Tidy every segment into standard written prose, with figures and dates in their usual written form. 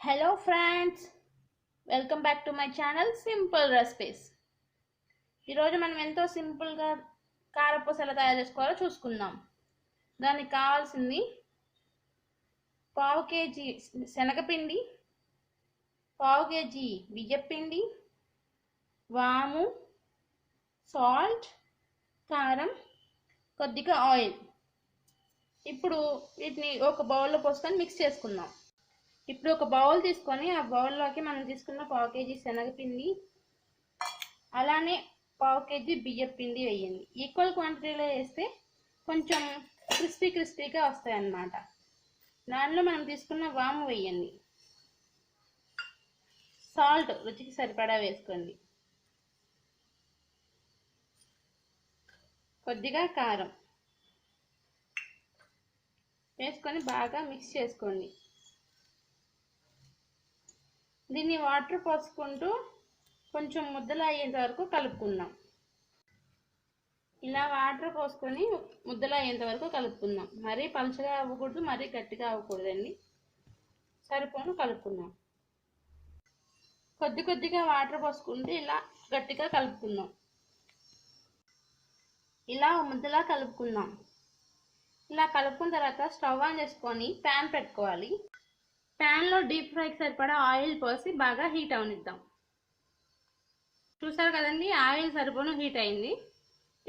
Hello friends, welcome back to my channel Simple Recipes. ఈరోజు మనం ఎంతో సింపుల్గా కారపూస ఎలా తయారు చేసుకోవాలో చూసుకుందాం. దానికి కావాల్సింది పావు కేజీ శనగపిండి, పావు కేజీ బియ్యపిండి, వాము, సాల్ట్, కారం, కొద్దిగా ఆయిల్. ఇప్పుడు వీటిని ఒక బౌల్లో పోసుకొని మిక్స్ చేసుకుందాం. ఇప్పుడు ఒక బౌల్ తీసుకొని ఆ బౌల్లోకి మనం తీసుకున్న పావు కేజీ శనగపిండి అలానే పావు కేజీ బియ్యపిండి వేయండి. ఈక్వల్ క్వాంటిటీలో వేస్తే కొంచెం క్రిస్పీగా వస్తాయి అన్నమాట. దానిలో మనం తీసుకున్న వాము వేయండి. సాల్ట్ రుచికి సరిపడా వేసుకోండి. కొద్దిగా కారం వేసుకొని బాగా మిక్స్ చేసుకోండి. దీన్ని వాటర్ పోసుకుంటూ కొంచెం ముద్దలు అయ్యేంత వరకు కలుపుకుందాం. ఇలా వాటర్ పోసుకొని ముద్దలు అయ్యేంత వరకు కలుపుకుందాం. మరీ పలుచగా అవ్వకూడదు, మరీ గట్టిగా అవ్వకూడదండి. సరిపోను కలుపుకుందాం. కొద్దిగా వాటర్ పోసుకుంటూ ఇలా గట్టిగా కలుపుకుందాం. ఇలా ముద్దలా కలుపుకుందాం. ఇలా కలుపుకున్న తర్వాత స్టవ్ ఆన్ చేసుకొని ప్యాన్ పెట్టుకోవాలి. ప్యాన్లో డీప్ ఫ్రైకి సరిపడా ఆయిల్ పోసి బాగా హీట్ అవనిద్దాం. చూసారు కదండి, ఆయిల్ సరిపోను హీట్ అయింది.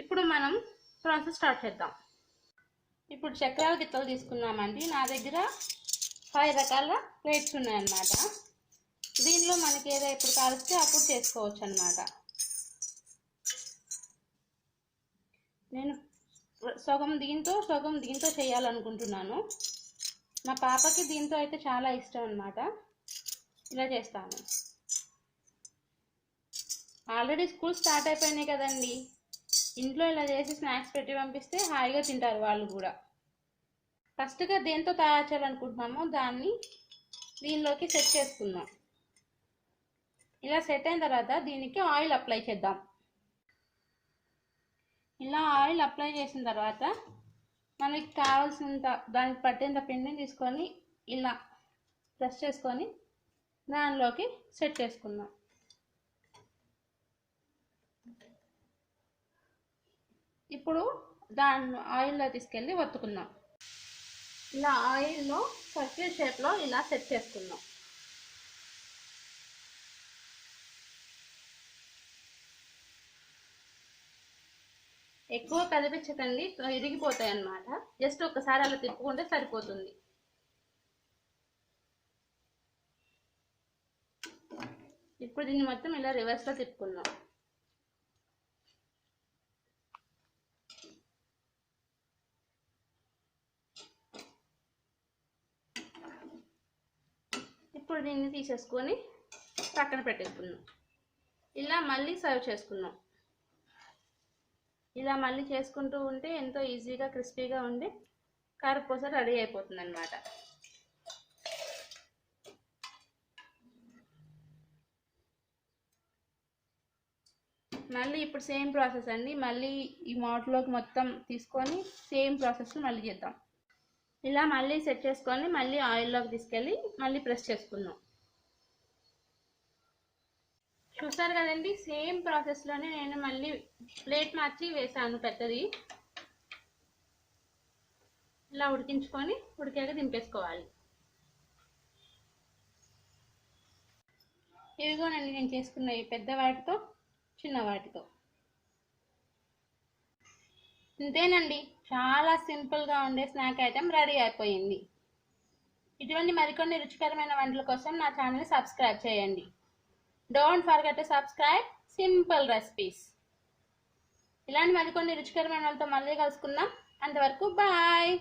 ఇప్పుడు మనం ప్రాసెస్ స్టార్ట్ చేద్దాం. ఇప్పుడు చక్రాల గిత్తలు తీసుకున్నామండి. నా దగ్గర 5 రకాల ప్లేట్స్ ఉన్నాయన్నమాట. దీనిలో మనకి ఏదో ఎప్పుడు కాలిస్తే అప్పుడు చేసుకోవచ్చు అన్నమాట. నేను సగం దీంతో చేయాలనుకుంటున్నాను. మా పాపకి దీంతో అయితే చాలా ఇష్టం అన్నమాట. ఇలా చేస్తాను. ఆల్రెడీ స్కూల్ స్టార్ట్ అయిపోయినాయి కదండి. ఇంట్లో ఇలా చేసి స్నాక్స్ పెట్టి పంపిస్తే హాయిగా తింటారు వాళ్ళు కూడా. ఫస్ట్గా దేంతో తయారు చేయాలనుకుంటున్నామో దాన్ని దీనిలోకి సెట్ చేసుకుందాం. ఇలా సెట్ అయిన తర్వాత దీనికి ఆయిల్ అప్లై చేద్దాం. ఇలా ఆయిల్ అప్లై చేసిన తర్వాత మనకి కావాల్సినంత దానికి పట్టేంత పిండిని తీసుకొని ఇలా ప్రెస్ చేసుకొని దానిలోకి సెట్ చేసుకుందాం. ఇప్పుడు దాన్ని ఆయిల్లో తీసుకెళ్ళి వత్తుకుందాం. ఇలా ఆయిల్లో సర్కిల్ షేప్లో ఇలా సెట్ చేసుకుందాం. ఎక్కువ కదిపించకండి, ఇరిగిపోతాయి అన్నమాట. జస్ట్ ఒకసారి అలా తిప్పుకుంటే సరిపోతుంది. ఇప్పుడు దీన్ని మొత్తం ఇలా రివర్స్లో తిప్పుకుందాం. ఇప్పుడు దీన్ని తీసేసుకొని పక్కన పెట్టేసుకుందాం. ఇలా మళ్ళీ సర్వ్ చేసుకుందాం. ఇలా మళ్ళీ చేసుకుంటూ ఉంటే ఎంతో ఈజీగా క్రిస్పీగా ఉండి కారపూస రెడీ అయిపోతుంది అన్నమాట. మళ్ళీ ఇప్పుడు సేమ్ ప్రాసెస్ అండి. మళ్ళీ ఈ మౌట్లోకి మొత్తం తీసుకొని సేమ్ ప్రాసెస్ మళ్ళీ చేద్దాం. ఇలా మళ్ళీ సెట్ చేసుకొని మళ్ళీ ఆయిల్లోకి తీసుకెళ్ళి మళ్ళీ ప్రెస్ చేసుకుందాం. చూసారు కదండి, సేమ్ ప్రాసెస్లోనే నేను మళ్ళీ ప్లేట్ మార్చి వేసాను పెద్దది. ఇలా ఉడికించుకొని ఉడికాక దింపేసుకోవాలి. ఇదిగోనండి నేను చేసుకున్న ఈ పెద్ద వాటితో చిన్న వాటితో. ఇంతేనండి, చాలా సింపుల్గా ఉండే స్నాక్ ఐటెం రెడీ అయిపోయింది. ఇటువంటి మరికొన్ని రుచికరమైన వంటల కోసం నా ఛానల్ని సబ్స్క్రైబ్ చేయండి. Don't forget to subscribe Simple Recipes. ఇలాంటి మరికొన్ని రుచికరమైన వాళ్ళతో మళ్ళీ కలుసుకుందాం. అంతవరకు బాయ్.